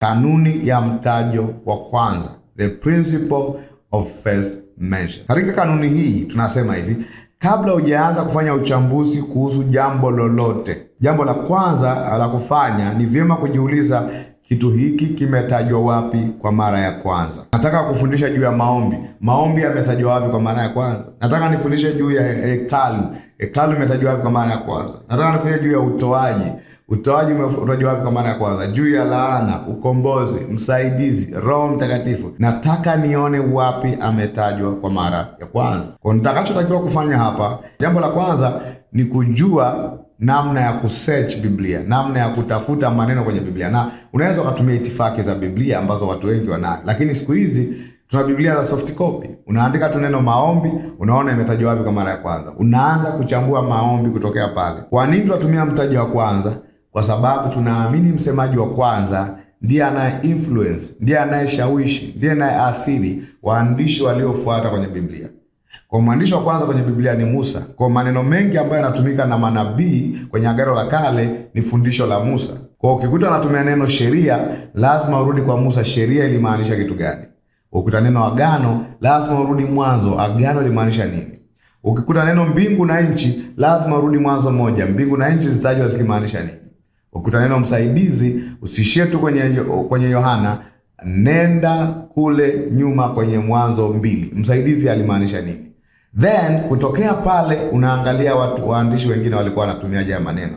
Kanuni ya mtajo wa kwanza, the principle of first mention. Katika kanuni hii tunasema hivi: kabla hujaanza kufanya uchambuzi kuhusu jambo lolote, jambo la kwanza la kufanya ni vyema kujiuliza, kitu hiki kimetajwa wapi kwa mara ya kwanza? Nataka kufundisha juu ya maombi. Maombi yametajwa wapi kwa mara ya kwanza? Nataka nifundishe juu ya hekalu. Hekalu imetajwa wapi kwa mara ya kwanza? Nataka nifundishe juu ya utoaji. Utoaji umetajwa wapi kwa mara ya kwanza? Juu ya laana, ukombozi, msaidizi, Roho Mtakatifu. Nataka nione wapi ametajwa kwa mara ya kwanza. Kwa nitakachotakiwa kufanya hapa, jambo la kwanza ni kujua namna ya kusearch Biblia, namna ya kutafuta maneno kwenye Biblia. Na unaweza ukatumia itifaki za Biblia ambazo watu wengi wanayo, lakini siku hizi tuna Biblia za soft copy. Unaandika tu neno maombi, unaona imetajwa wapi kwa mara ya kwanza. Unaanza kuchambua maombi kutokea pale. Kwa nini tunatumia mtajo wa kwanza? Kwa sababu tunaamini msemaji wa kwanza ndiye anaye influence, ndiye anayeshawishi, ndiye anayeathiri waandishi waliofuata kwenye Biblia. Kwa mwandishi wa kwanza kwenye Biblia ni Musa. Kwa maneno mengi ambayo yanatumika na manabii kwenye Agano la Kale ni fundisho la Musa. Kwa ukikuta anatumia neno sheria, lazima urudi kwa Musa, sheria ilimaanisha kitu gani? Ukikuta neno agano, lazima urudi Mwanzo, agano ilimaanisha nini? Ukikuta neno mbingu na nchi, lazima urudi Mwanzo 1, mbingu na nchi zitajwa zikimaanisha nini? Ukikuta neno msaidizi, usishie tu kwenye Yohana, nenda kule nyuma kwenye Mwanzo 2, msaidizi alimaanisha nini? Then kutokea pale unaangalia waandishi wengine walikuwa wanatumiaje maneno.